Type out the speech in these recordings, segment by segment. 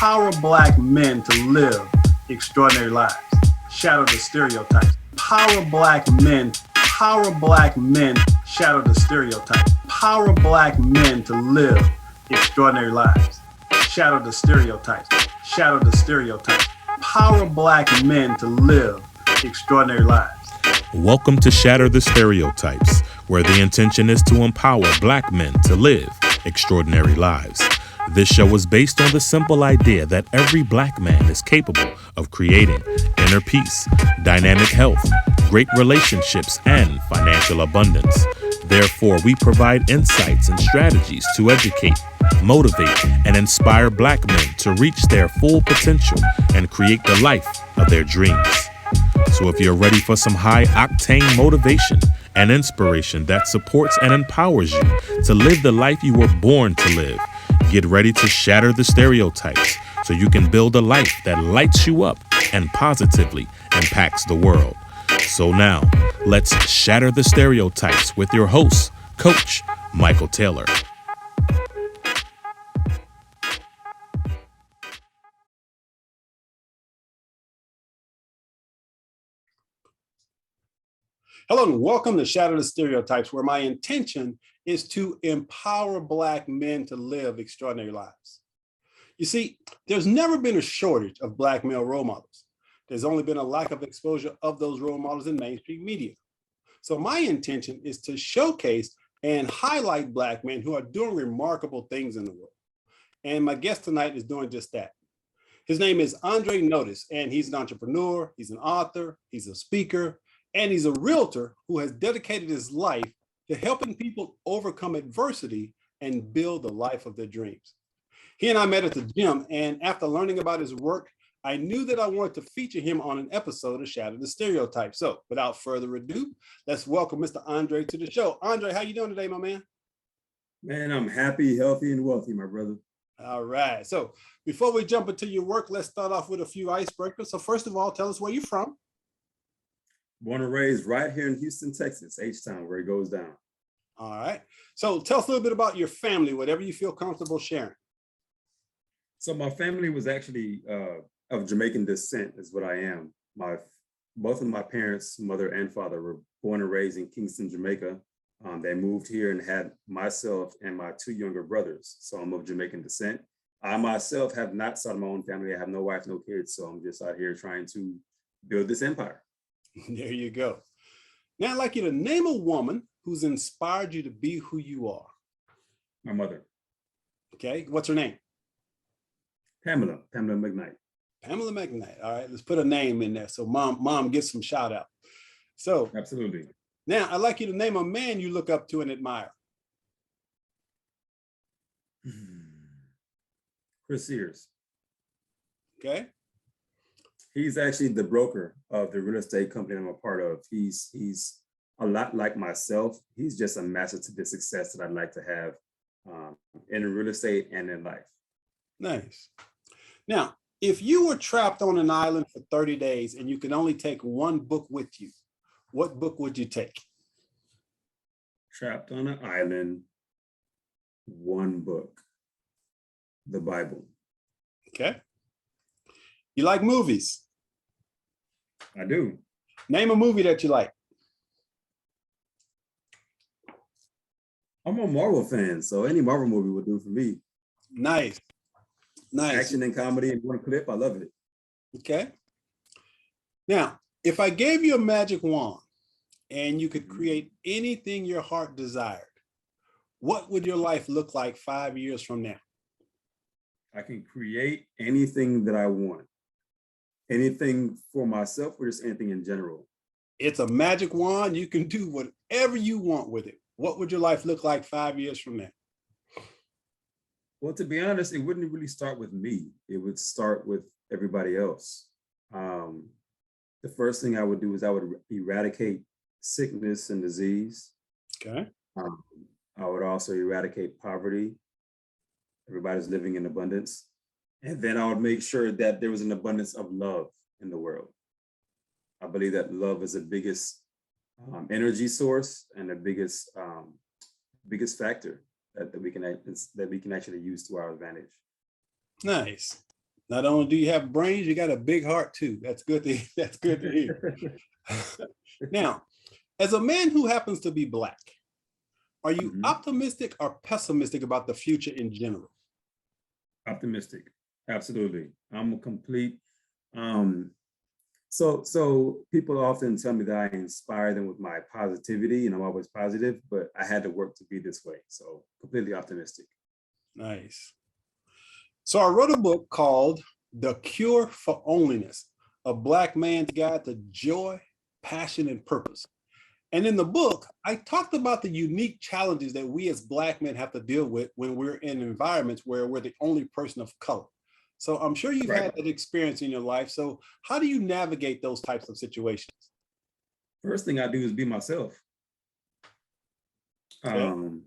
Empower Black men to live extraordinary lives. Shatter the stereotypes. Power Black men. Power Black men. Shatter the stereotypes. Power Black men to live extraordinary lives. Shatter the stereotypes. Shatter the stereotypes. Power Black men to live extraordinary lives. Welcome to Shatter the Stereotypes, where the intention is to empower Black men to live extraordinary lives. This show is based on the simple idea that every Black man is capable of creating inner peace, dynamic health, great relationships, and financial abundance. Therefore, we provide insights and strategies to educate, motivate, and inspire Black men to reach their full potential and create the life of their dreams. So if you're ready for some high-octane motivation and inspiration that supports and empowers you to live the life you were born to live, get ready to shatter the stereotypes so you can build a life that lights you up and positively impacts the world. So now, let's shatter the stereotypes with your host, Coach Michael Taylor. Hello and welcome to Shatter the Stereotypes, where my intention is to empower Black men to live extraordinary lives. You see, there's never been a shortage of Black male role models. There's only been a lack of exposure of those role models in mainstream media. So my intention is to showcase and highlight Black men who are doing remarkable things in the world. And my guest tonight is doing just that. His name is Andre Notice, and he's an entrepreneur, he's an author, he's a speaker, and he's a realtor who has dedicated his life to helping people overcome adversity and build the life of their dreams. He and I met at the gym, and after learning about his work, I knew that I wanted to feature him on an episode of Shatter the Stereotype. So without further ado, let's welcome Mr. Andre to the show. Andre, how you doing today, my man? Man, I'm happy, healthy, and wealthy, my brother. All right. So before we jump into your work, let's start off with a few icebreakers. So first of all, tell us where you're from. Born and raised right here in Houston, Texas, H-Town, where it goes down. All right. So tell us a little bit about your family, whatever you feel comfortable sharing. So my family was actually of Jamaican descent, is what I am. Both of my parents, mother and father, were born and raised in Kingston, Jamaica. They moved here and had myself and my two younger brothers. So I'm of Jamaican descent. I myself have not started my own family. I have no wife, no kids. So I'm just out here trying to build this empire. There you go. Now I'd like you to name a woman who's inspired you to be who you are. My mother. Okay. What's her name? Pamela McKnight. Pamela McKnight. All right. Let's put a name in there so mom gets some shout out. So Absolutely. now I'd like you to name a man you look up to and admire. Chris Sears. Okay. He's actually the broker of the real estate company I'm a part of. He's a lot like myself. He's just a master to the success that I'd like to have in real estate and in life. Nice. Now, if you were trapped on an island for 30 days and you could only take one book with you, what book would you take? Trapped on an island, one book, the Bible. Okay. You like movies? I do. Name a movie that you like. I'm a Marvel fan, so any Marvel movie would do for me. Nice. Nice. Action and comedy in one clip, I love it. Okay. Now, if I gave you a magic wand and you could create anything your heart desired, what would your life look like 5 years from now? I can create anything that I want. Anything for myself or just anything in general? It's a magic wand. You can do whatever you want with it. What would your life look like 5 years from now? Well, to be honest, it wouldn't really start with me. It would start with everybody else. The first thing I would do is I would eradicate sickness and disease. Okay. I would also eradicate poverty. Everybody's living in abundance. And then I would make sure that there was an abundance of love in the world. I believe that love is the biggest energy source and the biggest factor that we can actually use to our advantage. Nice. Not only do you have brains, you got a big heart too. That's good to that's good to hear. Now, as a man who happens to be Black, are you Mhm. optimistic or pessimistic about the future in general? Optimistic. Absolutely. I'm a complete. Um, so people often tell me that I inspire them with my positivity, and I'm always positive, but I had to work to be this way. So completely optimistic. Nice. So I wrote a book called The Cure for Onlyness, a Black man's guide to joy, passion, and purpose. And in the book, I talked about the unique challenges that we as Black men have to deal with when we're in environments where we're the only person of color. So I'm sure you've Right. had that experience in your life. So how do you navigate those types of situations? First thing I do is be myself. Okay. Um,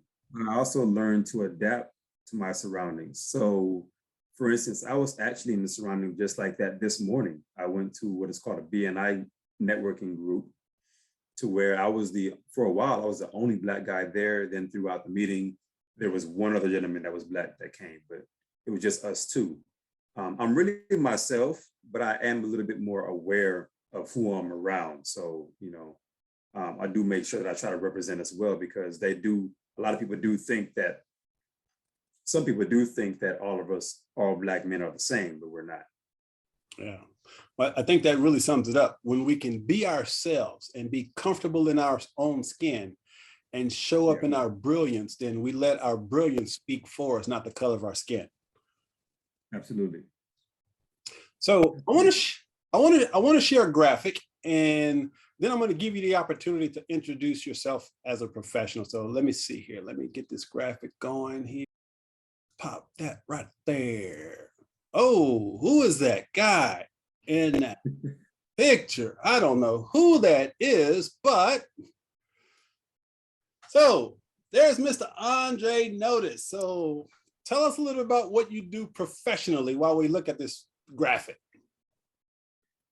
I also learned to adapt to my surroundings. So, for instance, I was actually in the surrounding just like that this morning. I went to what is called a BNI networking group, to where for a while, I was the only Black guy there. Then throughout the meeting, there was one other gentleman that was Black that came, but it was just us two. I'm really myself, but I am a little bit more aware of who I'm around. So, I do make sure that I try to represent as well, because a lot of people do think that, some people do think that all Black men are the same, but we're not. Yeah. But I think that really sums it up. When we can be ourselves and be comfortable in our own skin and show up Yeah, in our brilliance, then we let our brilliance speak for us, not the color of our skin. absolutely. So I want to share a graphic, and then I'm going to give you the opportunity to introduce yourself as a professional. So let me see here. Let me get this graphic going here. Pop that right there. Oh, who is that guy in that picture? I don't know who that is, but so there's Mr. Andre Notice. So tell us a little about what you do professionally while we look at this graphic.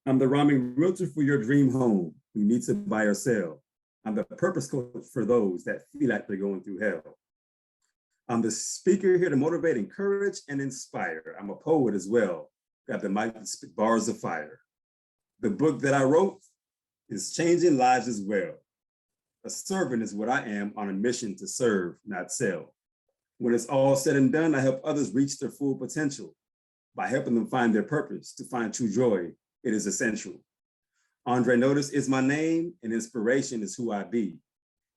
I'm the rhyming realtor for your dream home. You need to buy or sell. I'm the purpose coach for those that feel like they're going through hell. I'm the speaker here to motivate, encourage, and inspire. I'm a poet as well. Got the mic to spit bars of fire. The book that I wrote is changing lives as well. A servant is what I am, on a mission to serve, not sell. When it's all said and done, I help others reach their full potential by helping them find their purpose. To find true joy, it is essential. Andre Notice is my name, and inspiration is who I be.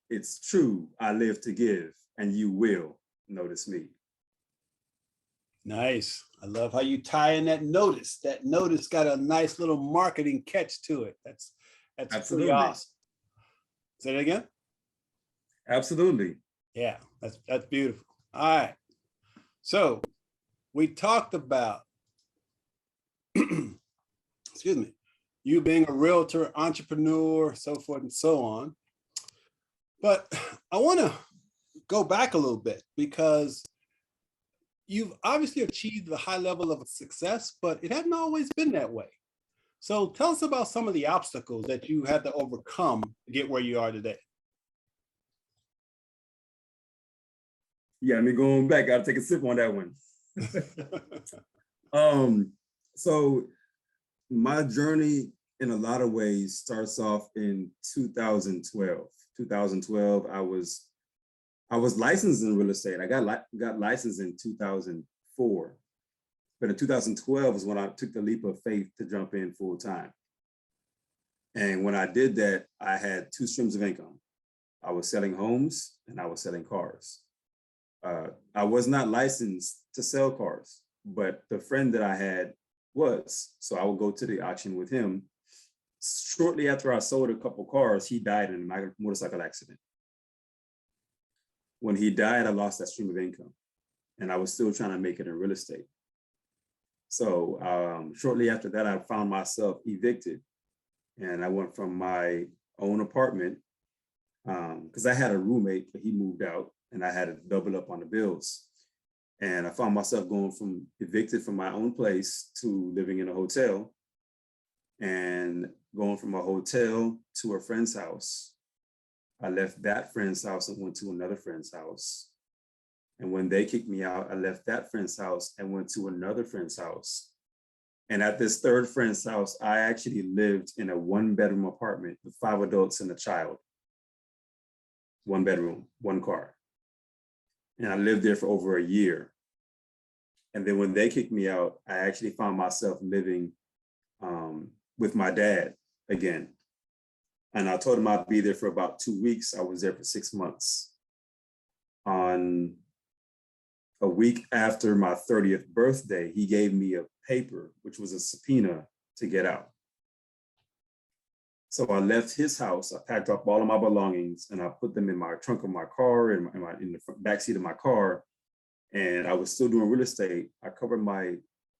It's true, I live to give, and you will notice me. Nice. I love how you tie in that notice. That notice got a nice little marketing catch to it. That's pretty Absolutely. awesome. Say that again. Absolutely. Yeah, that's beautiful. All right. So we talked about excuse me, you being a realtor, entrepreneur, so forth and so on. But I want to go back a little bit, because you've obviously achieved the high level of success, but it hasn't always been that way. So tell us about some of the obstacles that you had to overcome to get where you are today. Yeah, me going back, gotta take a sip on that one. So my journey in a lot of ways starts off in 2012. 2012, I was licensed in real estate. I got licensed in 2004. But in 2012 is when I took the leap of faith to jump in full time. And when I did that, I had two streams of income. I was selling homes and I was selling cars. I was not licensed to sell cars, but the friend that I had was. So I would go to the auction with him. Shortly after I sold a couple cars, he died in a motorcycle accident. When he died, I lost that stream of income, and I was still trying to make it in real estate. So shortly after that, I found myself evicted, and I went from my own apartment, because I had a roommate, but he moved out, and I had to double up on the bills. And I found myself going from evicted from my own place to living in a hotel, and going from a hotel to a friend's house. I left that friend's house and went to another friend's house. And when they kicked me out, I left that friend's house and went to another friend's house. And at this third friend's house, I actually lived in a 1-bedroom apartment with 5 adults and a child. 1 bedroom, 1 car. And I lived there for over a year. And then when they kicked me out, I actually found myself living with my dad again. And I told him I'd be there for about 2 weeks. I was there for 6 months. On a week after my 30th birthday, he gave me a paper, which was a subpoena to get out. So I left his house. I packed up all of my belongings and I put them in my trunk of my car and in the backseat of my car. And I was still doing real estate. I covered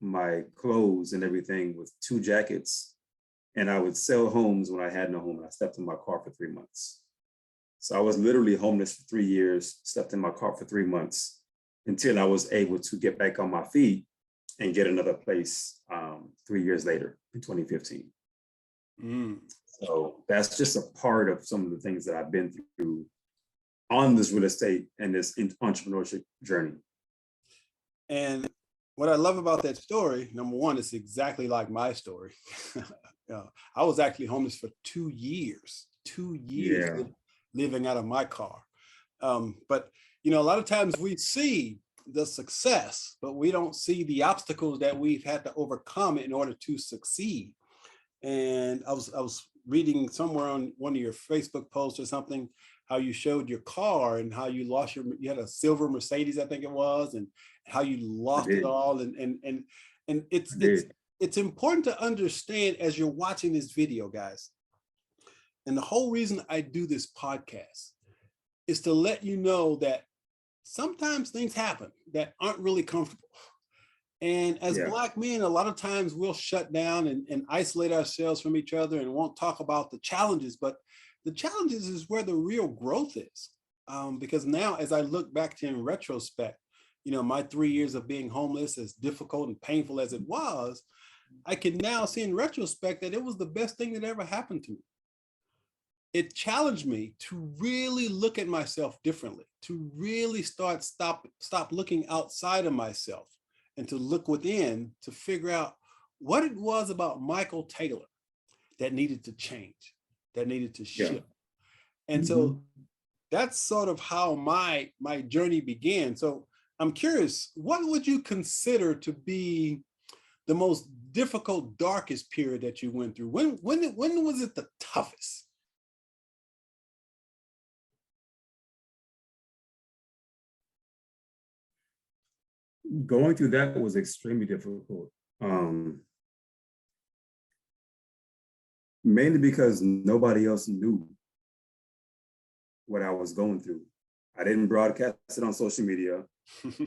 my clothes and everything with 2 jackets. And I would sell homes when I had no home. And I slept in my car for 3 months. So I was literally homeless for 3 years, slept in my car for 3 months until I was able to get back on my feet and get another place 3 years later in 2015. So that's just a part of some of the things that I've been through on this real estate and this entrepreneurship journey. And what I love about that story, number one, it's exactly like my story. I was actually homeless for 2 years, living out of my car. But, you know, a lot of times we see the success, but we don't see the obstacles that we've had to overcome in order to succeed. And I was reading somewhere on one of your Facebook posts or something, how you showed your car and how you lost you had a silver Mercedes, I think it was, and how you lost it all. And it's important to understand as you're watching this video, guys. And the whole reason I do this podcast is to let you know that sometimes things happen that aren't really comfortable. And as Black men, a lot of times we'll shut down and isolate ourselves from each other and won't talk about the challenges, but the challenges is where the real growth is. Because now, as I look back to in retrospect, you know, my 3 years of being homeless, as difficult and painful as it was, I can now see in retrospect that it was the best thing that ever happened to me. It challenged me to really look at myself differently, to really stop looking outside of myself and to look within to figure out what it was about Michael Taylor that needed to change, that needed to shift. And so that's sort of how my journey began. So I'm curious, what would you consider to be the most difficult, darkest period that you went through? When was it the toughest? Going through that was extremely difficult. Mainly because nobody else knew what I was going through. I didn't broadcast it on social media.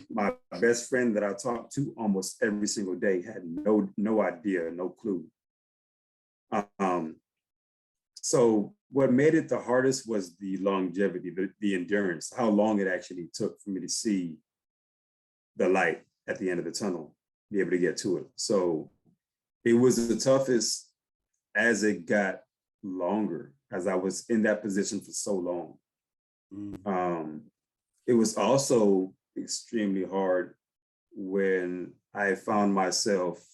My best friend that I talked to almost every single day had no idea, no clue. So what made it the hardest was the longevity, the endurance, how long it actually took for me to see the light at the end of the tunnel, be able to get to it. So it was the toughest as it got longer, as I was in that position for so long. It was also extremely hard when I found myself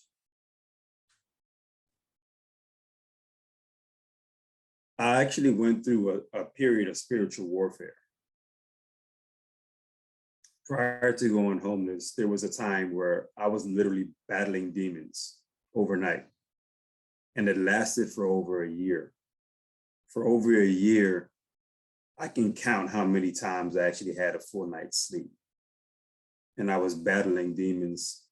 I actually went through a period of spiritual warfare. Prior to going homeless, there was a time where I was literally battling demons overnight. And it lasted for over a year. For over a year, I can count how many times I actually had a full night's sleep. And I was battling demons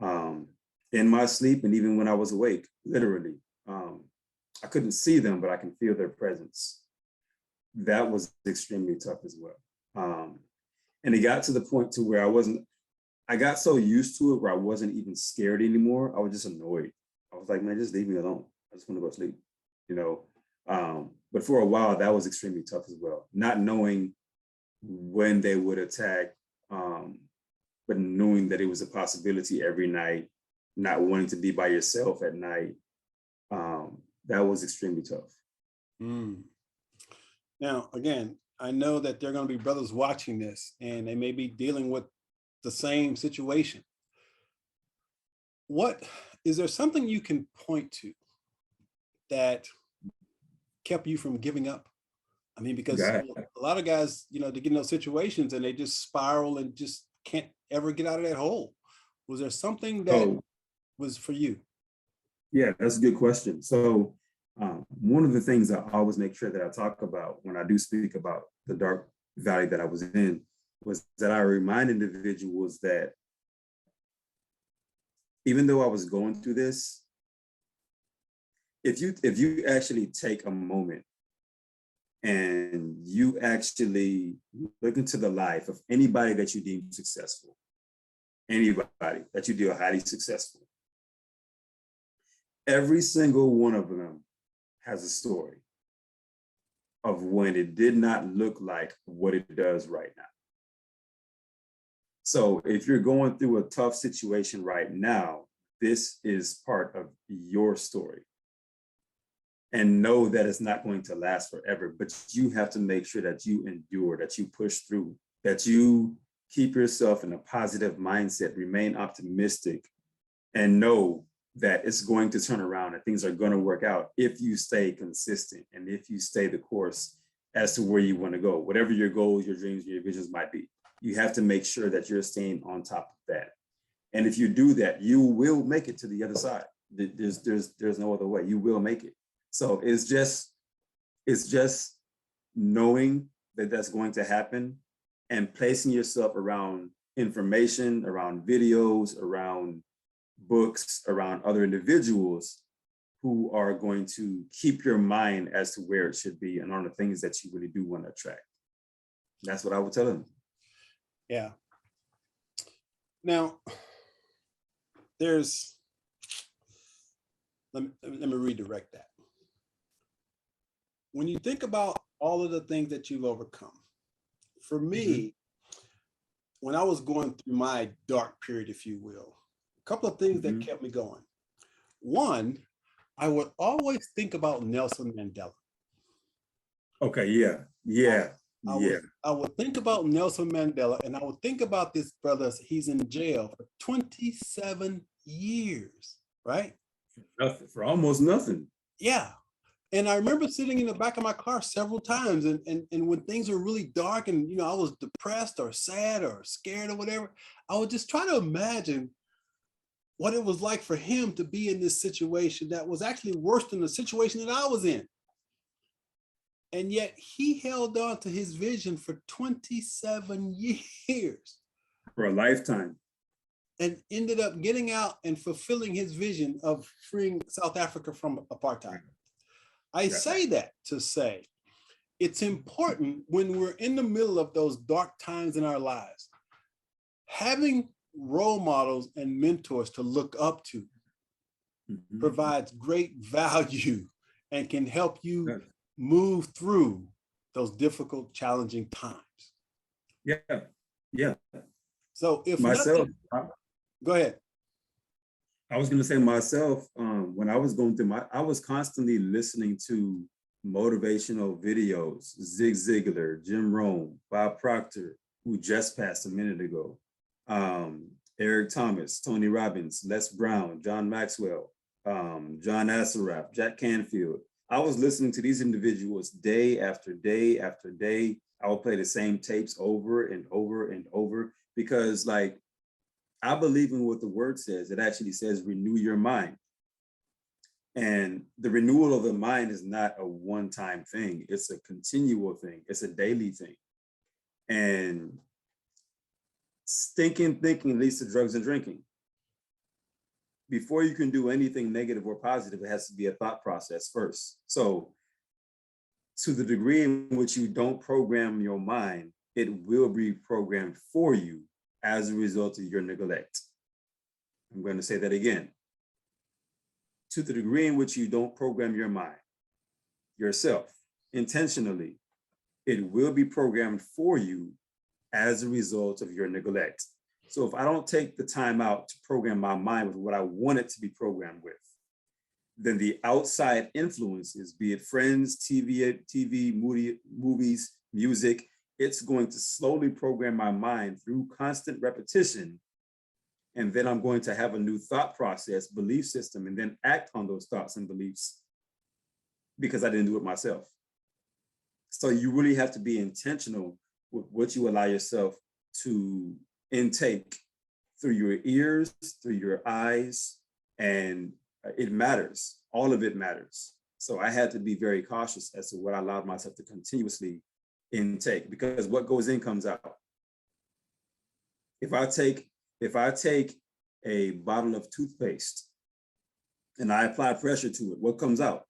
in my sleep and even when I was awake, literally. I couldn't see them, but I can feel their presence. That was extremely tough as well. And it got to the point to where I got so used to it where I wasn't even scared anymore. I was just annoyed. I was like, man, just leave me alone. I just want to go sleep, you know? But for a while, that was extremely tough as well. Not knowing when they would attack, but knowing that it was a possibility every night, not wanting to be by yourself at night. That was extremely tough. Now, again, I know that there are going to be brothers watching this and they may be dealing with the same situation. What is there something you can point to that kept you from giving up? I mean, because God. a lot of guys, they get in those situations and they just spiral and just can't ever get out of that hole. Was there something that So was for you? yeah, that's a good question. So one of the things I always make sure that I talk about when I do speak about the dark valley that I was in was that I remind individuals that even though I was going through this, if you actually take a moment and you actually look into the life of anybody that you deem successful, anybody that you deem highly successful, every single one of them has a story of when it did not look like what it does right now. So if you're going through a tough situation right now, this is part of your story. And know that it's not going to last forever, but you have to make sure that you endure, that you push through, that you keep yourself in a positive mindset, remain optimistic, and know that it's going to turn around and things are going to work out if you stay consistent and if you stay the course as to where you want to go, whatever your goals, your dreams, your visions might be. You have to make sure that you're staying on top of that. And if you do that, you will make it to the other side. There's no other way. You will make it. So it's just knowing that that's going to happen and placing yourself around information, around videos, around books, around other individuals who are going to keep your mind as to where it should be and on the things that you really do want to attract. That's what I would tell them. Yeah. Now, let me redirect that. When you think about all of the things that you've overcome, for me, when I was going through my dark period, if you will, a couple of things that kept me going. One, I would always think about Nelson Mandela. Okay, yeah. I would think about Nelson Mandela, and I would think about this brother. He's in jail for 27 years, right? Nothing, for almost nothing. Yeah. And I remember sitting in the back of my car several times, and when things were really dark and I was depressed or sad or scared or whatever, I would just try to imagine what it was like for him to be in this situation that was actually worse than the situation that I was in. And yet he held on to his vision for 27 years. For a lifetime. And ended up getting out and fulfilling his vision of freeing South Africa from apartheid. I say that to say it's important when we're in the middle of those dark times in our lives, having role models and mentors to look up to provides great value and can help you move through those difficult, challenging times. Yeah. So if myself, go ahead. I was going to say myself, when I was going through I was constantly listening to motivational videos, Zig Ziglar, Jim Rohn, Bob Proctor, who just passed a minute ago, Eric Thomas, Tony Robbins, Les Brown, John Maxwell, John Assaraf, Jack Canfield. I was listening to these individuals day after day after day. I would play the same tapes over and over and over because I believe in what the word says. It actually says, renew your mind. And the renewal of the mind is not a one-time thing. It's a continual thing. It's a daily thing. And thinking leads to drugs and drinking. Before you can do anything negative or positive, it has to be a thought process first. So to the degree in which you don't program your mind, it will be programmed for you as a result of your neglect. I'm going to say that again. To the degree in which you don't program your mind, yourself, intentionally, it will be programmed for you as a result of your neglect. So if I don't take the time out to program my mind with what I want it to be programmed with, then the outside influences, be it friends, TV, movies, music, it's going to slowly program my mind through constant repetition. And then I'm going to have a new thought process, belief system, and then act on those thoughts and beliefs because I didn't do it myself. So you really have to be intentional with what you allow yourself to intake through your ears, through your eyes, and it matters. All of it matters. So I had to be very cautious as to what I allowed myself to continuously intake, because what goes in comes out. If I take a bottle of toothpaste and I apply pressure to it, what comes out?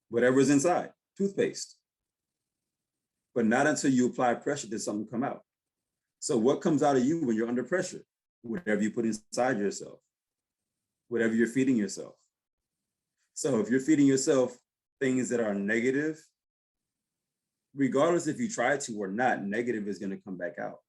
Whatever's inside, toothpaste. But not until you apply pressure does something come out. So what comes out of you when you're under pressure? Whatever you put inside yourself, whatever you're feeding yourself. So if you're feeding yourself things that are negative, regardless if you try to or not, negative is going to come back out.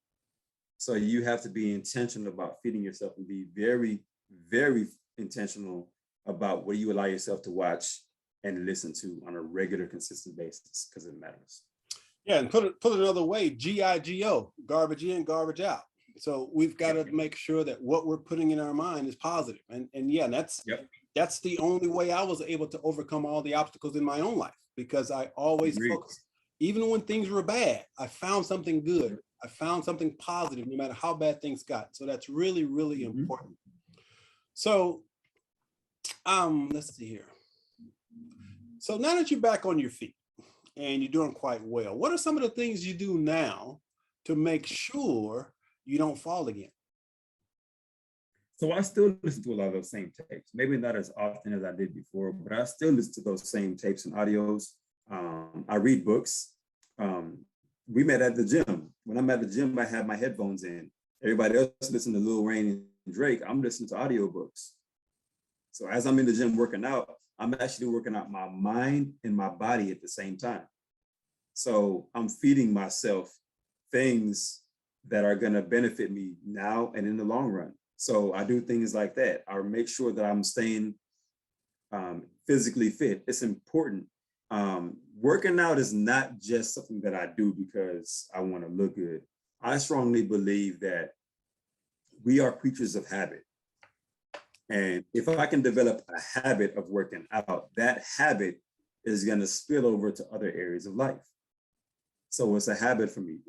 So you have to be intentional about feeding yourself and be very, very intentional about what you allow yourself to watch and listen to on a regular, consistent basis, because it matters. Yeah, and put it another way, GIGO, garbage in, garbage out. So we've got to make sure that what we're putting in our mind is positive. And yeah, that's the only way I was able to overcome all the obstacles in my own life, because I always focused, even when things were bad, I found something good. I found something positive, no matter how bad things got. So that's really, really important. So let's see here. So now that you're back on your feet and you're doing quite well, what are some of the things you do now to make sure you don't fall again? So I still listen to a lot of those same tapes, maybe not as often as I did before, but I still listen to those same tapes and audios. I read books. We met at the gym. When I'm at the gym, I have my headphones in. Everybody else listen to Lil Wayne and Drake. I'm listening to audiobooks. So as I'm in the gym working out, I'm actually working out my mind and my body at the same time. So I'm feeding myself things that are going to benefit me now and in the long run. So I do things like that. I make sure that I'm staying physically fit. It's important. Working out is not just something that I do because I want to look good. I strongly believe that we are creatures of habit. And if I can develop a habit of working out, that habit is going to spill over to other areas of life. So it's a habit for me.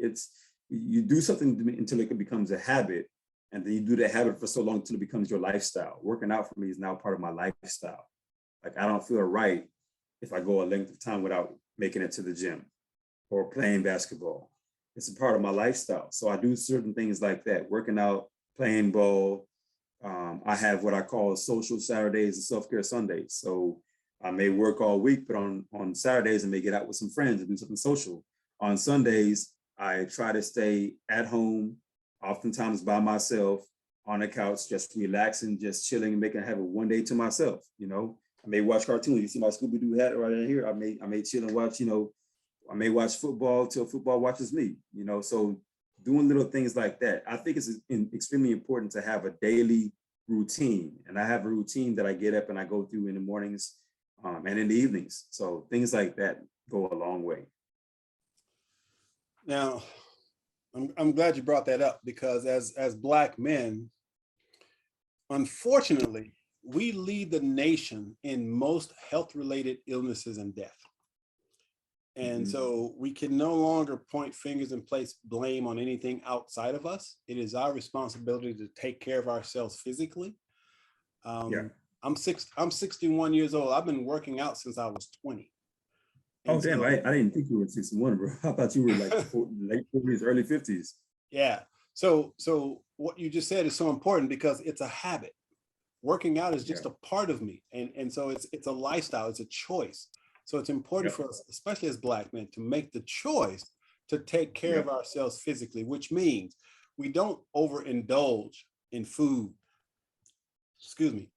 You do something until it becomes a habit, and then you do that habit for so long until it becomes your lifestyle. Working out for me is now part of my lifestyle. Like, I don't feel right if I go a length of time without making it to the gym or playing basketball. It's a part of my lifestyle. So I do certain things like that, working out, playing ball. I have what I call social Saturdays and self-care Sundays. So I may work all week, but on Saturdays, I may get out with some friends and do something social. On Sundays, I try to stay at home, oftentimes by myself, on the couch, just relaxing, just chilling, have a one day to myself. You know, I may watch cartoons. You see my Scooby-Doo hat right in here. I may chill and watch, I may watch football till football watches me, so doing little things like that. I think it's extremely important to have a daily routine. And I have a routine that I get up and I go through in the mornings and in the evenings. So things like that go a long way. Now, I'm glad you brought that up, because as Black men, unfortunately, we lead the nation in most health-related illnesses and death. And so we can no longer point fingers and place blame on anything outside of us. It is our responsibility to take care of ourselves physically. I'm 61 years old. I've been working out since I was 20. And oh, damn, so, I didn't think you were 61, bro. I thought you were like late 40s, early 50s. Yeah. So what you just said is so important, because it's a habit. Working out is just a part of me. And so it's a lifestyle, it's a choice. So it's important for us, especially as Black men, to make the choice to take care of ourselves physically, which means we don't overindulge in food,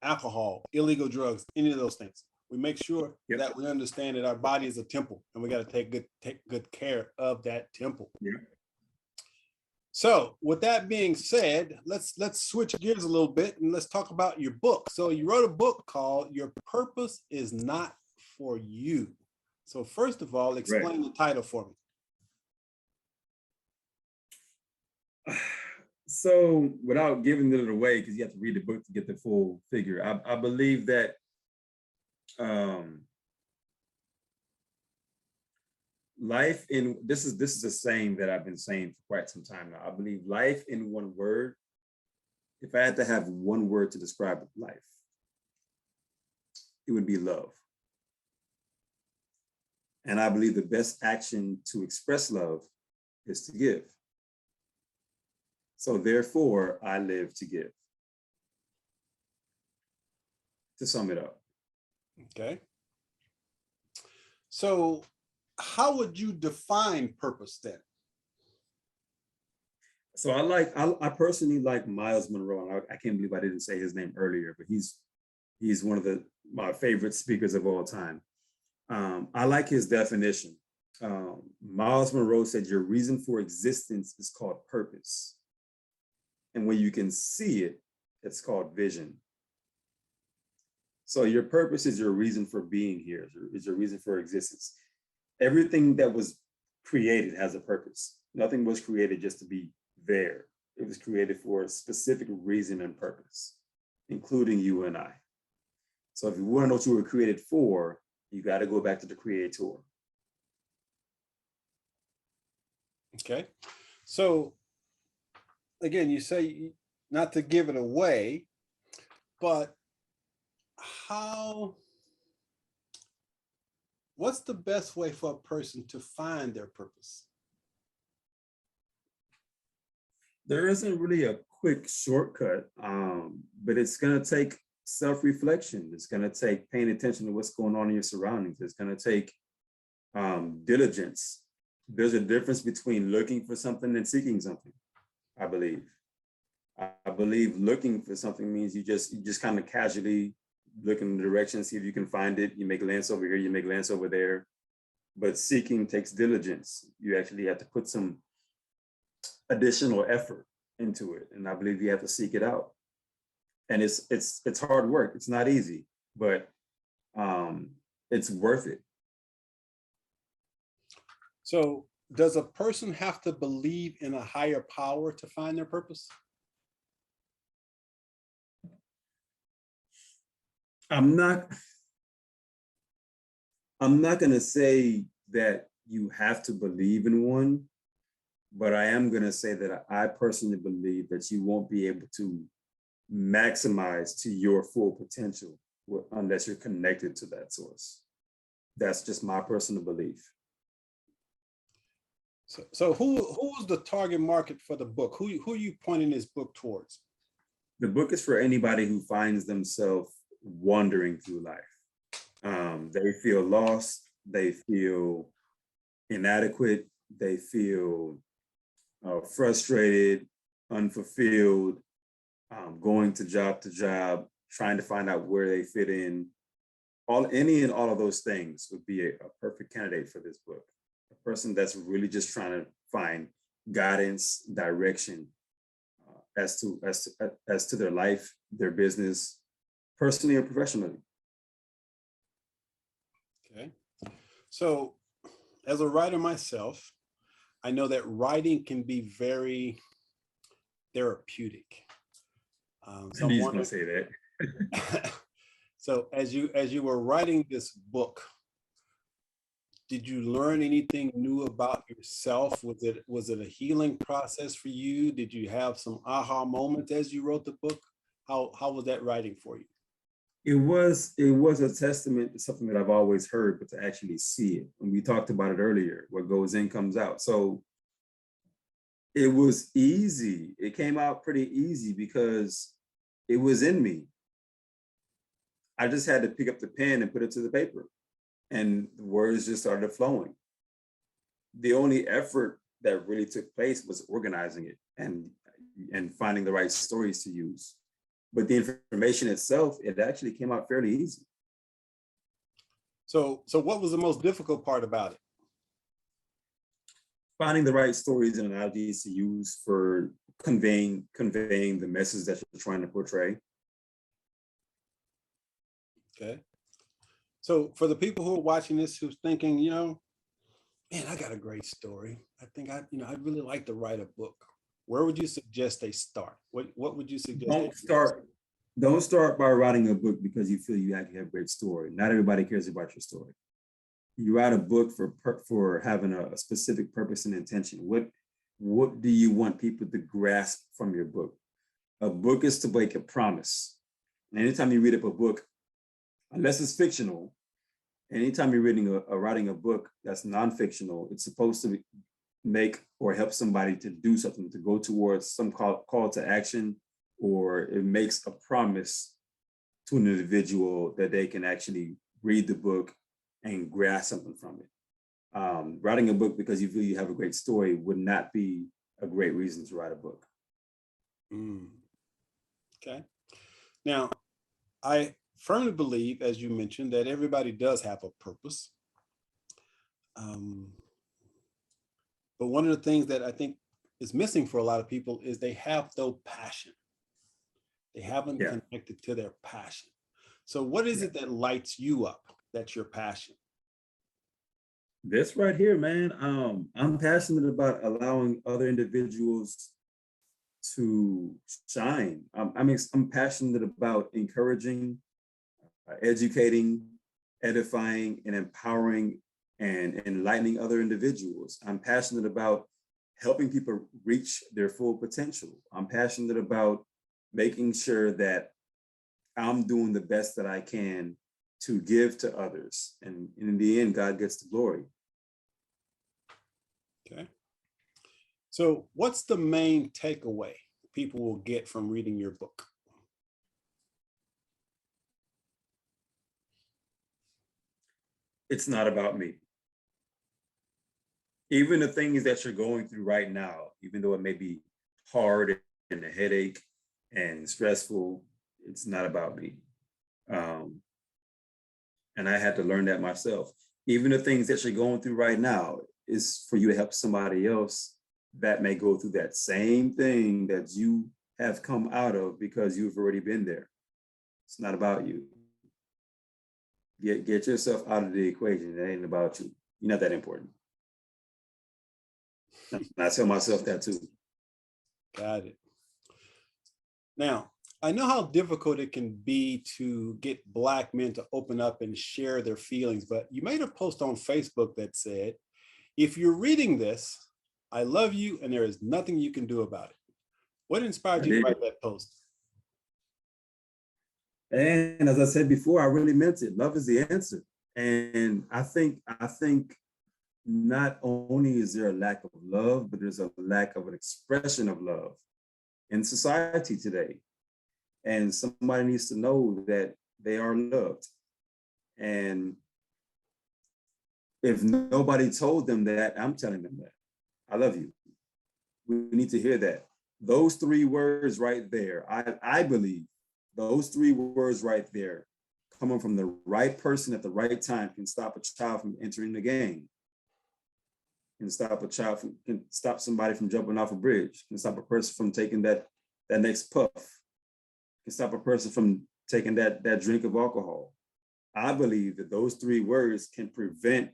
alcohol, illegal drugs, any of those things. We make sure that we understand that our body is a temple, and we got to take good care of that temple. Yeah. So with that being said, let's switch gears a little bit and let's talk about your book. So you wrote a book called Your Purpose Is Not For You. So first of all, explain the title for me. So without giving it away, because you have to read the book to get the full figure, I believe that life in this is a saying that I've been saying for quite some time now. I believe life in one word. If I had to have one word to describe life, it would be love. And I believe the best action to express love is to give. So therefore, I live to give. To sum it up. Okay. So how would you define purpose then? So I personally like Miles Monroe, and I can't believe I didn't say his name earlier, but he's one of my favorite speakers of all time. I like his definition. Miles Monroe said, your reason for existence is called purpose. And when you can see it, it's called vision. So your purpose is your reason for being here, is your reason for existence. Everything that was created has a purpose. Nothing was created just to be there. It was created for a specific reason and purpose, including you and I. So if you want to know what you were created for, you got to go back to the creator. Okay. So again, you say not to give it away, but what's the best way for a person to find their purpose? There isn't really a quick shortcut, but it's going to take self-reflection. It's going to take paying attention to what's going on in your surroundings. It's going to take diligence. There's a difference between looking for something and seeking something, I believe. I believe looking for something means you just kind of casually look in the direction, see if you can find it. You make a glance over here, you make a glance over there. But seeking takes diligence. You actually have to put some additional effort into it. And I believe you have to seek it out. And it's hard work. It's not easy, but it's worth it. So does a person have to believe in a higher power to find their purpose? I'm not going to say that you have to believe in one, but I am going to say that I personally believe that you won't be able to maximize to your full potential unless you're connected to that source. That's just my personal belief. So who is the target market for the book? Who are you pointing this book towards? The book is for anybody who finds themselves wandering through life. They feel lost, they feel inadequate, they feel frustrated, unfulfilled, going to job, trying to find out where they fit in. Any and all of those things would be a perfect candidate for this book. A person that's really just trying to find guidance, direction as to their life, their business, personally and professionally. Okay. So as a writer myself, I know that writing can be very therapeutic. So I'm going to say that. So as you were writing this book, did you learn anything new about yourself? Was it a healing process for you? Did you have some aha moments as you wrote the book? How was that writing for you? It was a testament to something that I've always heard, but to actually see it. And we talked about it earlier, what goes in comes out. So it was easy. It came out pretty easy because it was in me. I just had to pick up the pen and put it to the paper, and the words just started flowing. The only effort that really took place was organizing it and finding the right stories to use. But the information itself, it actually came out fairly easy. So what was the most difficult part about it? Finding the right stories and analogies to use for conveying the message that you're trying to portray. Okay. So for the people who are watching this, who's thinking, man, I got a great story. I think I'd really like to write a book. where would you suggest they start? What would you suggest they Don't do? start. Don't start by writing a book because you feel you actually have a great story. Not everybody cares about your story. You write a book for having a specific purpose and intention. What do you want people to grasp from your book? A book is to make a promise. And anytime you read up a book, unless it's fictional, anytime you're writing a book that's non-fictional, it's supposed to make or help somebody to do something, to go towards some call to action, or it makes a promise to an individual that they can actually read the book and grasp something from it. Writing a book because you feel you have a great story would not be a great reason to write a book. Okay. Now, I firmly believe, as you mentioned, that everybody does have a purpose. But one of the things that I think is missing for a lot of people is they have no passion. They haven't connected to their passion. So what is it that lights you up? That's your passion? This right here, man. I'm passionate about allowing other individuals to shine. I'm passionate about encouraging, educating, edifying, and empowering and enlightening other individuals. I'm passionate about helping people reach their full potential. I'm passionate about making sure that I'm doing the best that I can to give to others. And in the end, God gets the glory. Okay. So what's the main takeaway people will get from reading your book? It's not about me. Even the things that you're going through right now, even though it may be hard and a headache and stressful, it's not about me. And I had to learn that myself. Even the things that you're going through right now is for you to help somebody else that may go through that same thing that you have come out of because you've already been there. It's not about you. Get yourself out of the equation. It ain't about you. You're not that important. And I tell myself that too. Got it. Now, I know how difficult it can be to get Black men to open up and share their feelings, but you made a post on Facebook that said, if you're reading this, I love you and there is nothing you can do about it. What inspired you to write that post? And as I said before, I really meant it. Love is the answer. And I think not only is there a lack of love, but there's a lack of an expression of love in society today. And somebody needs to know that they are loved. And if nobody told them that, I'm telling them that. I love you. We need to hear that. Those three words right there, I believe those three words right there, coming from the right person at the right time, can stop a child from entering the game. Can stop somebody from jumping off a bridge. Can stop a person from taking that next puff. Can stop a person from taking that drink of alcohol. I believe that those three words can prevent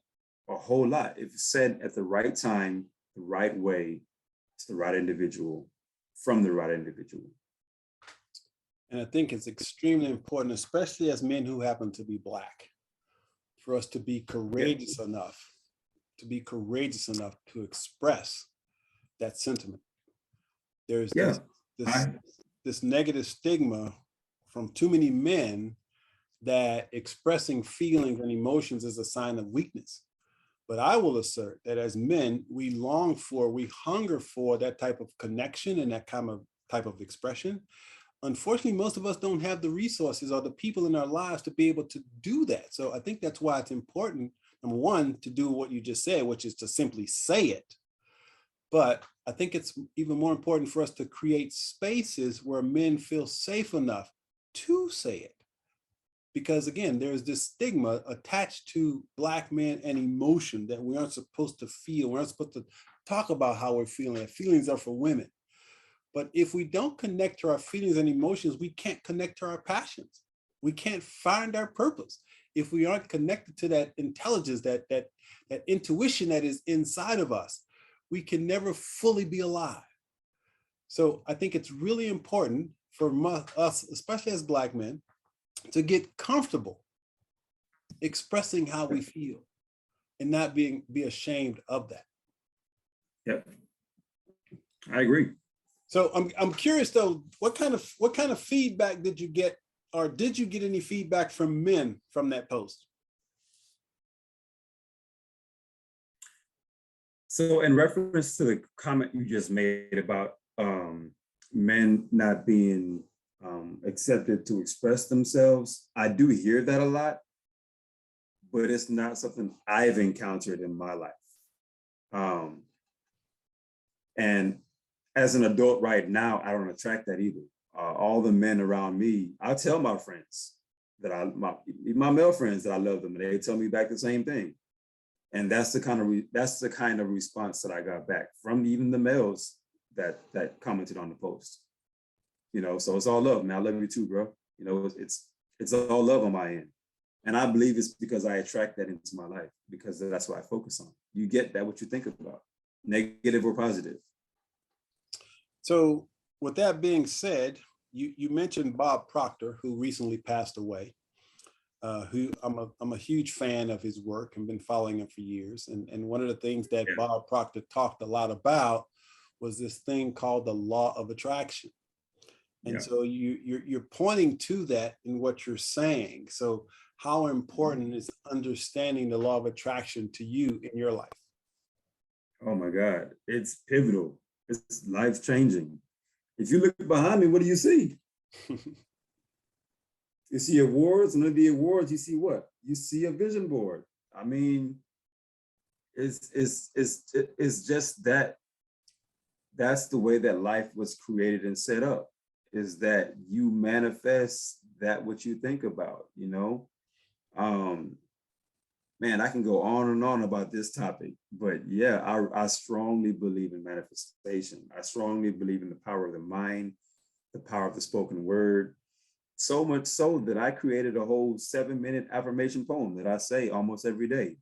a whole lot if said at the right time, the right way, to the right individual, from the right individual. And I think it's extremely important, especially as men who happen to be Black, for us to be courageous enough to express that sentiment. There's this negative stigma from too many men that expressing feelings and emotions is a sign of weakness. But I will assert that as men, we hunger for that type of connection and that type of expression. Unfortunately, most of us don't have the resources or the people in our lives to be able to do that. So I think that's why it's important, number one, to do what you just said, which is to simply say it. But I think it's even more important for us to create spaces where men feel safe enough to say it. Because again, there's this stigma attached to Black men and emotion that we aren't supposed to feel. We're not supposed to talk about how we're feeling. Feelings are for women. But if we don't connect to our feelings and emotions, we can't connect to our passions. We can't find our purpose. If we aren't connected to that intelligence, that intuition that is inside of us, we can never fully be alive. So I think it's really important for us, especially as Black men, to get comfortable expressing how we feel and not be ashamed of that. Yep, I agree. So I'm curious though, what kind of feedback did you get, or did you get any feedback from men from that post? So in reference to the comment you just made about men not being accepted to express themselves, I do hear that a lot, but it's not something I've encountered in my life. And as an adult right now, I don't attract that either. All the men around me, I tell my friends that my male friends that I love them, and they tell me back the same thing. And that's the kind of response that I got back from even the males that commented on the post. You know, so it's all love, man. I love you too, bro. You know, it's all love on my end. And I believe it's because I attract that into my life, because that's what I focus on. You get that what you think about, negative or positive. So with that being said, you mentioned Bob Proctor, who recently passed away. Who I'm a huge fan of his work and been following him for years. And one of the things that Bob Proctor talked a lot about was this thing called the law of attraction. And so you're pointing to that in what you're saying. So how important is understanding the law of attraction to you in your life? Oh my God, it's pivotal. It's life changing. If you look behind me, what do you see? You see awards, and under the awards, you see what? You see a vision board. I mean, it's just that. That's the way that life was created and set up, is that you manifest that what you think about, you know? Man, I can go on and on about this topic, but yeah, I strongly believe in manifestation. I strongly believe in the power of the mind, the power of the spoken word. So much so that I created a whole 7-minute affirmation poem that I say almost every day.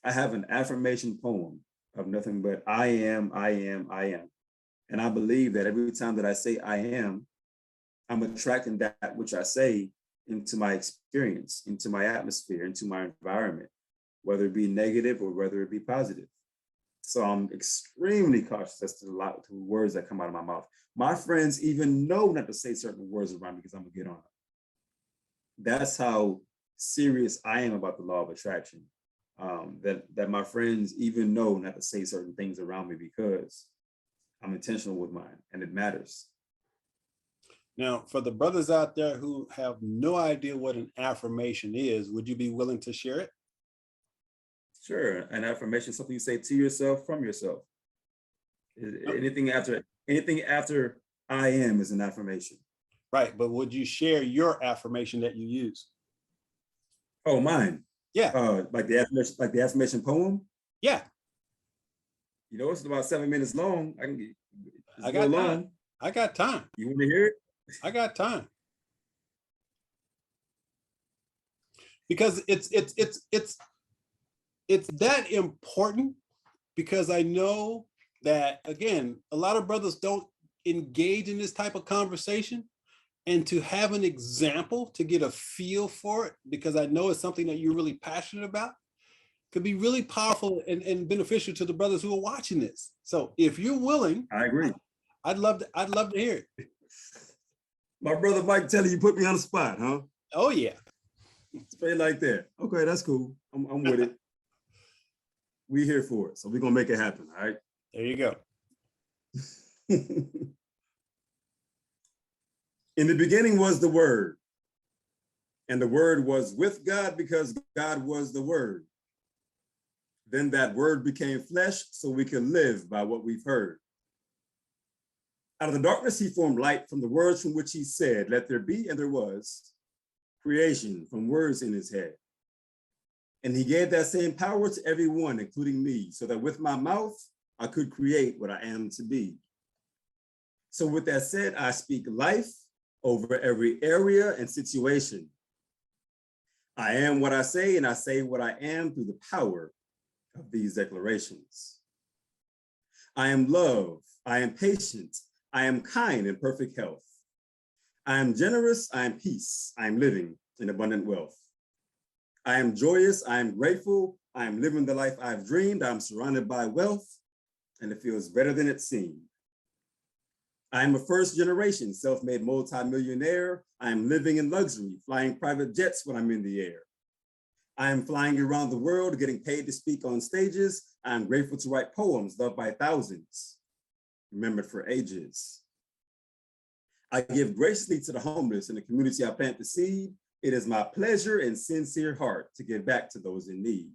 I have an affirmation poem of nothing but I am, I am, I am. And I believe that every time that I say I am, I'm attracting that which I say into my experience, into my atmosphere, into my environment, whether it be negative or whether it be positive. So I'm extremely cautious as to the words that come out of my mouth. My friends even know not to say certain words around me because I'm gonna get on them. That's how serious I am about the law of attraction. That my friends even know not to say certain things around me because I'm intentional with mine and it matters. Now, for the brothers out there who have no idea what an affirmation is, would you be willing to share it? Sure. An affirmation is something you say to yourself from yourself. Anything after I am is an affirmation. Right, but would you share your affirmation that you use? Oh, mine. Yeah. Like the affirmation poem. Yeah. You know, it's about 7 minutes long. I got time. I got time. You want to hear it? I got time. Because it's that important, because I know that, again, a lot of brothers don't engage in this type of conversation, and to have an example to get a feel for it, because I know it's something that you're really passionate about, could be really powerful and beneficial to the brothers who are watching this. So if you're willing, I agree. I'd love to hear it. My brother Mike Telly, you put me on the spot, huh? Oh yeah. Straight like that. Okay, that's cool. I'm with it. We here for it. So we're gonna make it happen. All right. There you go. In the beginning was the Word, and the Word was with God because God was the Word. Then that Word became flesh so we can live by what we've heard. Out of the darkness, he formed light from the words from which he said, let there be, and there was creation from words in his head. And he gave that same power to everyone, including me, so that with my mouth, I could create what I am to be. So with that said, I speak life over every area and situation. I am what I say, and I say what I am through the power of these declarations. I am love, I am patient, I am kind and perfect health. I am generous, I am peace, I am living in abundant wealth. I am joyous, I am grateful, I am living the life I've dreamed, I'm surrounded by wealth, and it feels better than it seemed. I am a first generation self-made multimillionaire. I am living in luxury, flying private jets when I'm in the air. I am flying around the world, getting paid to speak on stages. I am grateful to write poems loved by thousands, remembered for ages. I give graciously to the homeless in the community I plant the seed. It is my pleasure and sincere heart to give back to those in need.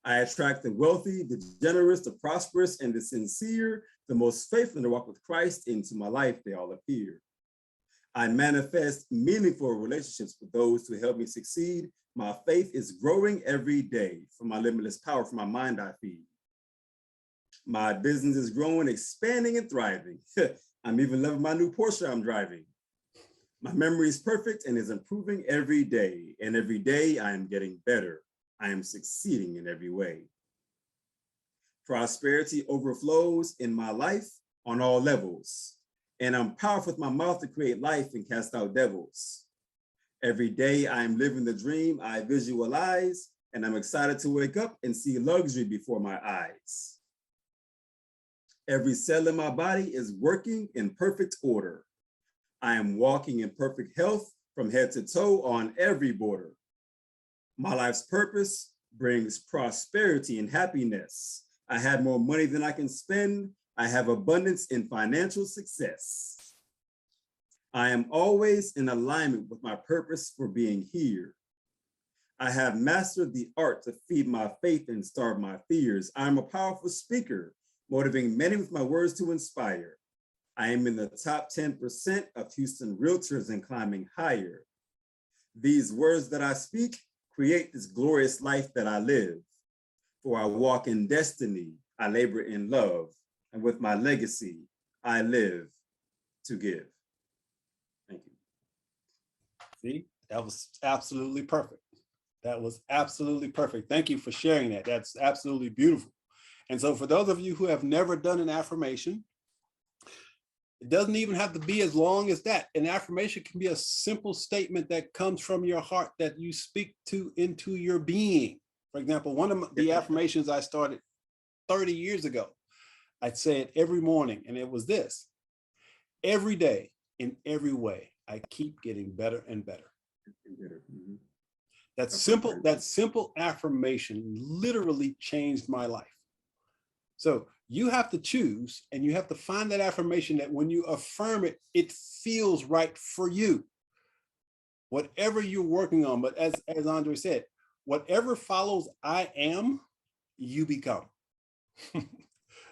I attract the wealthy, the generous, the prosperous, and the sincere, the most faithful in the walk with Christ. Into my life, they all appear. I manifest meaningful relationships with those who help me succeed. My faith is growing every day. From my limitless power, from my mind I feed. My business is growing, expanding, and thriving. I'm even loving my new Porsche I'm driving. My memory is perfect and is improving every day. And every day I am getting better. I am succeeding in every way. Prosperity overflows in my life on all levels. And I'm powerful with my mouth to create life and cast out devils. Every day I am living the dream I visualize, and I'm excited to wake up and see luxury before my eyes. Every cell in my body is working in perfect order. I am walking in perfect health from head to toe on every border. My life's purpose brings prosperity and happiness. I have more money than I can spend. I have abundance in financial success. I am always in alignment with my purpose for being here. I have mastered the art to feed my faith and starve my fears. I am a powerful speaker, motivating many with my words to inspire. I am in the top 10% of Houston realtors and climbing higher. These words that I speak create this glorious life that I live. For I walk in destiny, I labor in love, and with my legacy, I live to give. Thank you. See, that was absolutely perfect. That was absolutely perfect. Thank you for sharing that. That's absolutely beautiful. And so for those of you who have never done an affirmation, it doesn't even have to be as long as that. An affirmation can be a simple statement that comes from your heart that you speak to into your being. For example, one of the affirmations I started 30 years ago, I'd say it every morning, and it was this: every day, in every way, I keep getting better and better. Mm-hmm. That simple affirmation literally changed my life. So you have to choose, and you have to find that affirmation that when you affirm it, it feels right for you. Whatever you're working on, but as Andre said, whatever follows I am, you become.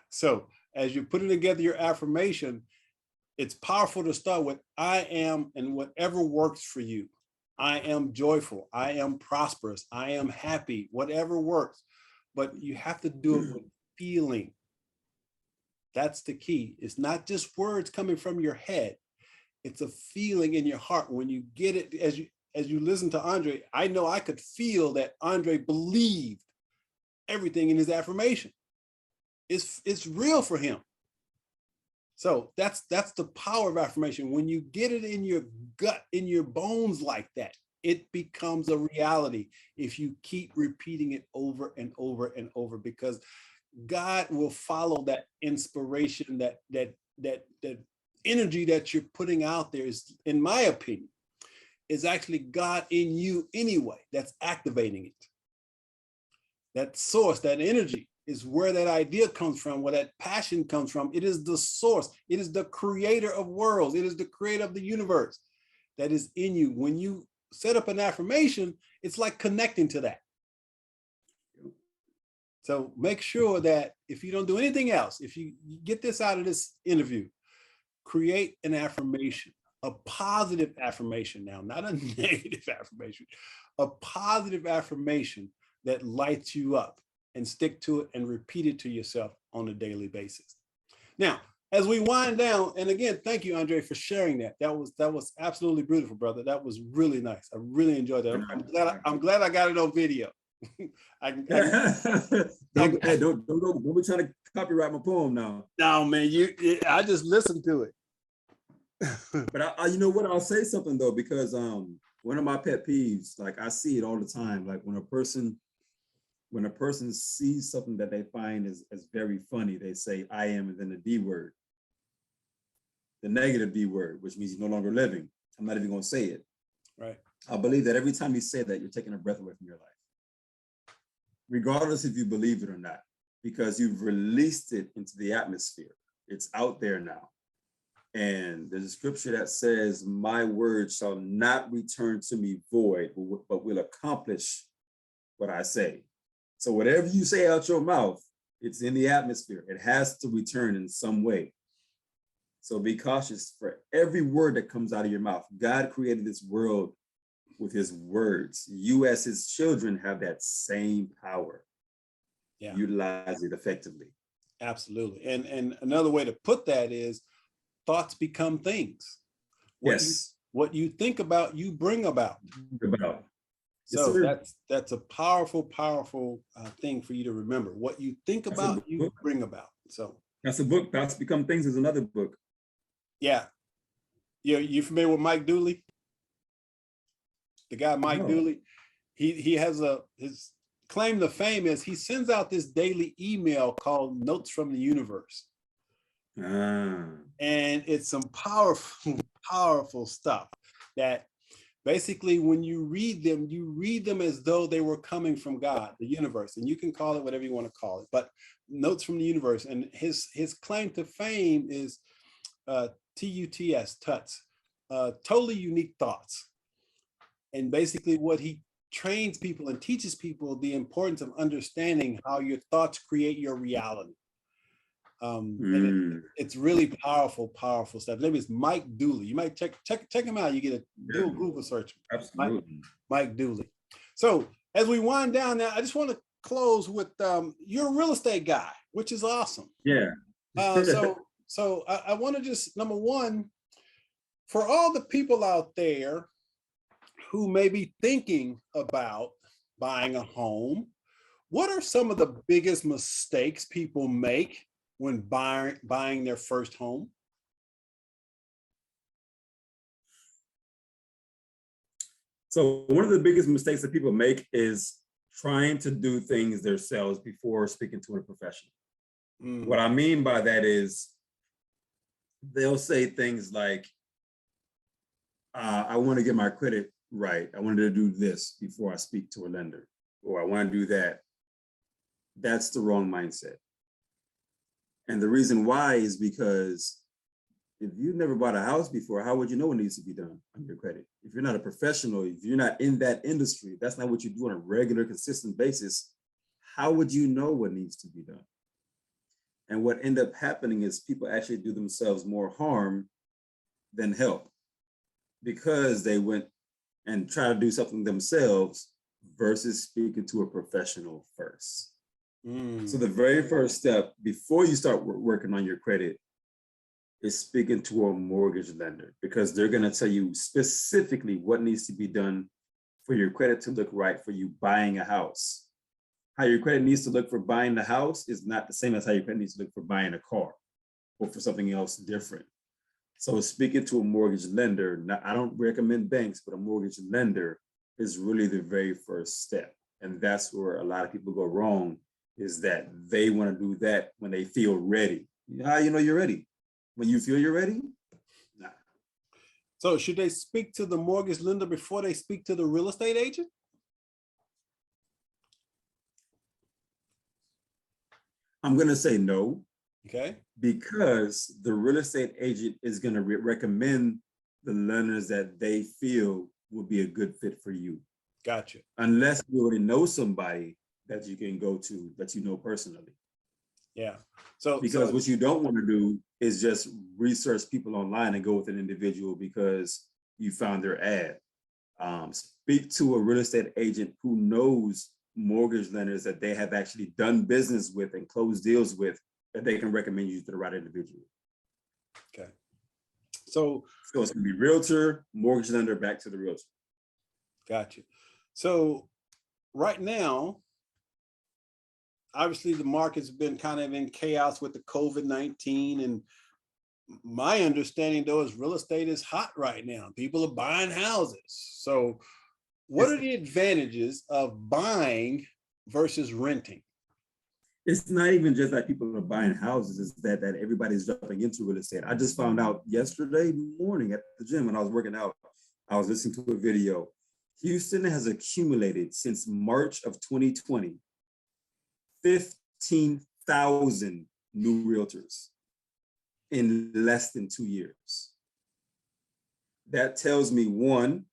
So as you're putting together your affirmation, it's powerful to start with I am, and whatever works for you. I am joyful. I am prosperous. I am happy, whatever works. But you have to do it with feeling. That's the key. It's not just words coming from your head. It's a feeling in your heart. When you get it, as you listen to Andre, I know I could feel that Andre believed everything in his affirmation. It's real for him. So that's the power of affirmation. When you get it in your gut, in your bones like that, it becomes a reality if you keep repeating it over and over and over, because God will follow that inspiration, that energy that you're putting out there is, in my opinion, is actually God in you anyway, that's activating it. That source, that energy is where that idea comes from, where that passion comes from. It is the source. It is the creator of worlds. It is the creator of the universe that is in you. When you set up an affirmation, it's like connecting to that. So make sure that if you don't do anything else, if you get this out of this interview, create an affirmation, a positive affirmation now, not a negative affirmation, a positive affirmation that lights you up, and stick to it and repeat it to yourself on a daily basis. Now, as we wind down, and again, thank you, Andre, for sharing that. That was absolutely beautiful, brother. That was really nice. I really enjoyed that. I'm glad I got it on video. Hey, don't be trying to copyright my poem now. No, man, I just listened to it. But you know what? I'll say something though, because one of my pet peeves, like I see it all the time, like when a person sees something that they find as very funny, they say I am and then the D word, the negative D word, which means you're no longer living. I'm not even going to say it. Right. I believe that every time you say that, you're taking a breath away from your life, regardless if you believe it or not, because you've released it into the atmosphere. It's out there now. And there's a scripture that says, my word shall not return to me void, but will accomplish what I say. So whatever you say out your mouth, it's in the atmosphere. It has to return in some way. So be cautious for every word that comes out of your mouth. God created this world with his words. You as his children have that same power. Yeah. Utilize it effectively. Absolutely. And another way to put that is thoughts become things. What you think about, you bring about. So yes, that's a powerful thing for you to remember. What you think about, you bring about. So that's a book. Thoughts Become Things is another book. Yeah. You familiar with Mike Dooley? The guy Mike Dooley. He has his claim to fame is he sends out this daily email called Notes from the Universe. And it's some powerful stuff that basically when you read them as though they were coming from God, the universe, and you can call it whatever you want to call it, but Notes from the Universe. And his claim to fame is TUTS, totally unique thoughts. And basically what he trains people and teaches people the importance of understanding how your thoughts create your reality. And it's really powerful stuff. His name is Mike Dooley. You might check him out. You get a Google search. Absolutely. Mike Dooley. So as we wind down now, I just want to close with you're a real estate guy, which is awesome. Yeah. So I want to just, number one, for all the people out there who may be thinking about buying a home, what are some of the biggest mistakes people make when buying their first home? So one of the biggest mistakes that people make is trying to do things themselves before speaking to a professional. What I mean by that is they'll say things like, I want to get my credit right. I wanted to do this before I speak to a lender, or I want to do that. That's the wrong mindset. And the reason why is because if you've never bought a house before, how would you know what needs to be done on your credit? If you're not a professional, if you're not in that industry, that's not what you do on a regular, consistent basis, how would you know what needs to be done? And what ends up happening is people actually do themselves more harm than help because they went and try to do something themselves versus speaking to a professional first. So the very first step before you start working on your credit is speaking to a mortgage lender, because they're going to tell you specifically what needs to be done for your credit to look right for you buying a house. How your credit needs to look for buying the house is not the same as how your credit needs to look for buying a car or for something else different. So speaking to a mortgage lender, I don't recommend banks, but a mortgage lender is really the very first step. And that's where a lot of people go wrong, is that they want to do that when they feel ready. How you know you're ready? When you feel you're ready? Nah. So should they speak to the mortgage lender before they speak to the real estate agent? I'm going to say no. Okay. Because the real estate agent is going to recommend the lenders that they feel will be a good fit for you. Gotcha. Unless you already know somebody that you can go to that you know personally. Yeah. Because what you don't want to do is just research people online and go with an individual because you found their ad. Speak to a real estate agent who knows mortgage lenders that they have actually done business with and closed deals with, that they can recommend you to the right individual. Okay. So it's going to be realtor, mortgage lender, back to the realtor. Gotcha. So right now, obviously the market's been kind of in chaos with the COVID-19, and my understanding though is real estate is hot right now. People are buying houses. So what are the advantages of buying versus renting? It's not even just that people are buying houses, it's that everybody's jumping into real estate. I just found out yesterday morning at the gym when I was working out, I was listening to a video. Houston has accumulated since March of 2020, 15,000 new realtors in less than 2 years. That tells me, one,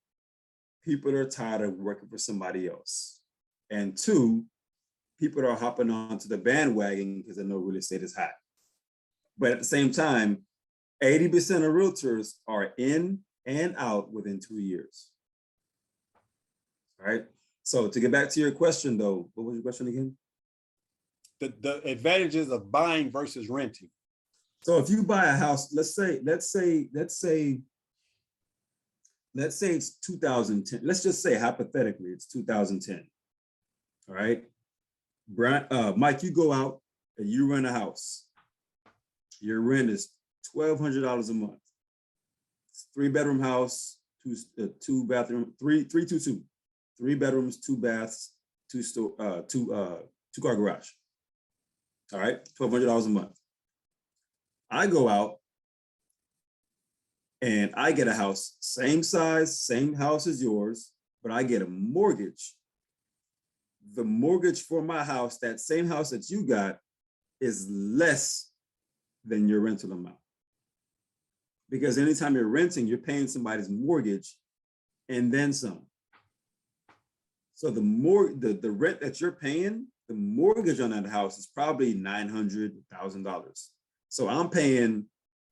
people are tired of working for somebody else. And two, people are hopping onto the bandwagon because they know real estate is hot. But at the same time, 80% of realtors are in and out within 2 years. All right. So to get back to your question though, what was your question again? The advantages of buying versus renting. So if you buy a house, let's say it's 2010. Let's just say hypothetically it's 2010. All right. Mike, you go out and you rent a house. Your rent is $1,200 a month. It's 3-bedroom house, two bathroom, 322, 3 bedrooms, 2 baths, two car garage. All right, $1,200 a month. I go out and I get a house, same size, same house as yours, but I get a mortgage. The mortgage for my house, that same house that you got, is less than your rental amount. Because anytime you're renting, you're paying somebody's mortgage and then some. So the rent that you're paying, the mortgage on that house is probably $900,000. So I'm paying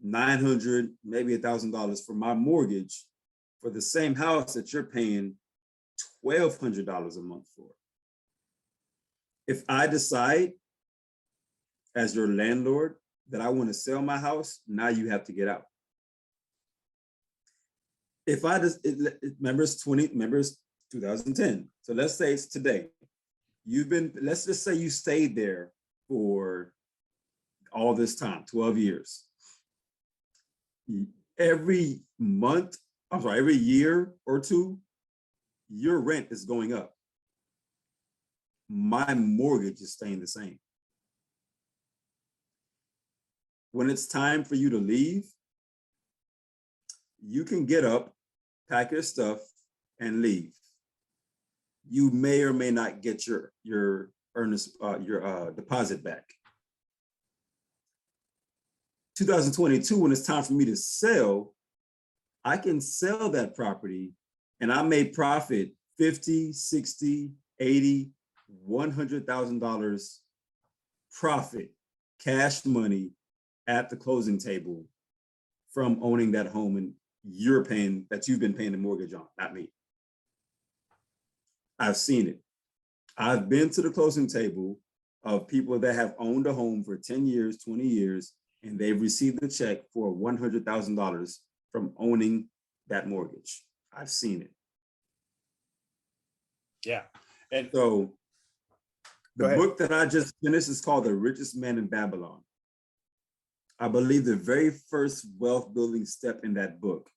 $900, maybe $1,000 for my mortgage for the same house that you're paying $1,200 a month for. If I decide as your landlord that I want to sell my house, now you have to get out. If I just, remember it's 2010. So let's say it's today. Let's just say you stayed there for all this time, 12 years. Every year or two, your rent is going up. My mortgage is staying the same. When it's time for you to leave, you can get up, pack your stuff, and leave. You may or may not get your deposit back. 2022, when it's time for me to sell, I can sell that property and I may profit $50, $60, $80, $100,000 profit, cash money at the closing table from owning that home and you've been paying the mortgage on, not me. I've seen it. I've been to the closing table of people that have owned a home for 10 years, 20 years, and they've received a check for $100,000 from owning that mortgage. I've seen it. Yeah. And so the book that I just finished is called The Richest Man in Babylon. I believe the very first wealth building step in that book,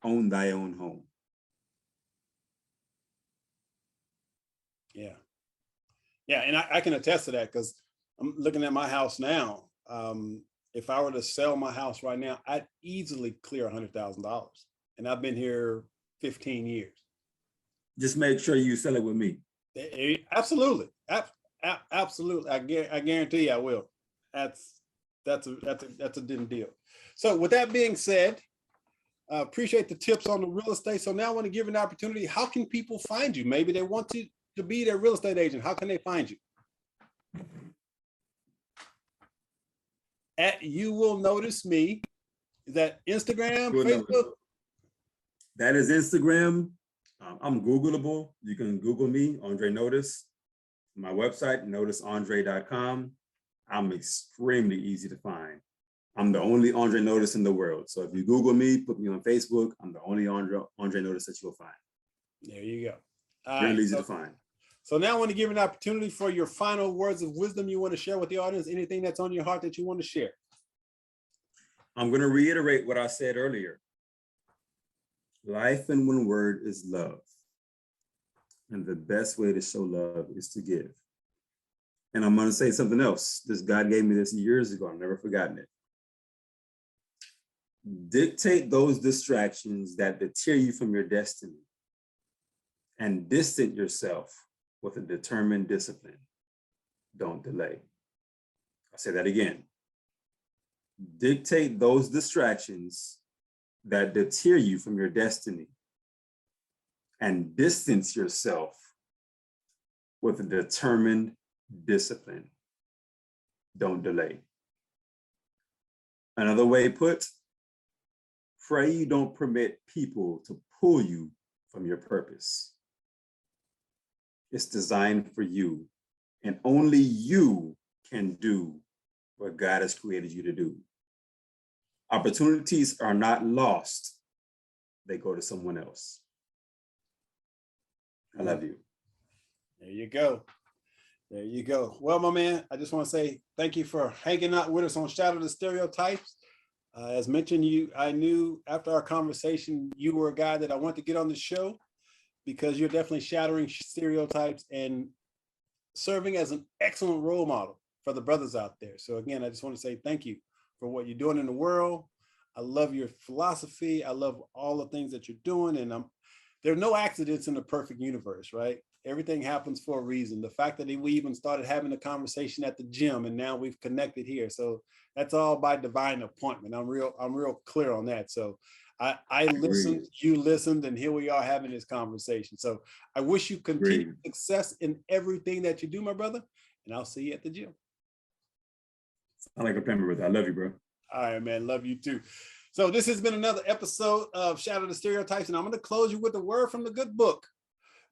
own thy own home. Yeah. Yeah. And I can attest to that because I'm looking at my house now. If I were to sell my house right now, I'd easily clear $100,000. And I've been here 15 years. Just make sure you sell it with me. Absolutely. Absolutely. I guarantee you I will. That's a done deal. So with that being said, appreciate the tips on the real estate. So now I want to give an opportunity. How can people find you? Maybe they want to be their real estate agent. How can they find you? At You Will Notice Me. Is that Instagram, Facebook? That is Instagram. I'm Googleable. You can Google me, Andre Notice. My website, noticeandre.com. I'm extremely easy to find. I'm the only Andre Notice in the world. So if you Google me, put me on Facebook, I'm the only Andre Notice that you'll find. There you go. All Real right. easy to find. So now I want to give you an opportunity for your final words of wisdom you want to share with the audience, anything that's on your heart that you want to share. I'm going to reiterate what I said earlier. Life in one word is love. And the best way to show love is to give. And I'm going to say something else. This God gave me this years ago. I've never forgotten it. Dictate those distractions that deter you from your destiny and distance yourself with a determined discipline. Don't delay. I'll say that again. Dictate those distractions that deter you from your destiny and distance yourself with a determined discipline. Don't delay. Another way put, pray you don't permit people to pull you from your purpose. It's designed for you, and only you can do what God has created you to do. Opportunities are not lost. They go to someone else. I love you. There you go. There you go. Well, my man, I just want to say thank you for hanging out with us on Shatter the Stereotypes. As mentioned, I knew after our conversation, you were a guy that I want to get on the show because you're definitely shattering stereotypes and serving as an excellent role model for the brothers out there. So again, I just want to say thank you for what you're doing in the world. I love your philosophy. I love all the things that you're doing. And there are no accidents in the perfect universe, right? Everything happens for a reason. The fact that we even started having a conversation at the gym and now we've connected here. So that's all by divine appointment. I'm real clear on that. So I listened, you listened, and here we are having this conversation. So I wish you continued success in everything that you do, my brother. And I'll see you at the gym. I like a pen, brother. I love you, bro. All right, man. Love you too. So this has been another episode of Shatter the Stereotypes, and I'm going to close you with a word from the good book.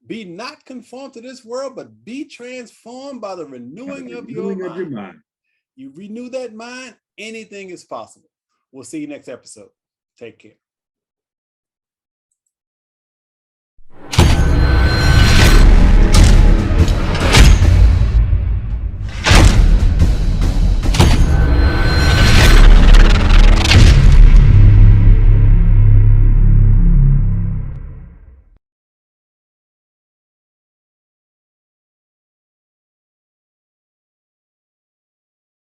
Be not conformed to this world, but be transformed by the renewing of your mind. You renew that mind, anything is possible. We'll see you next episode. Take care.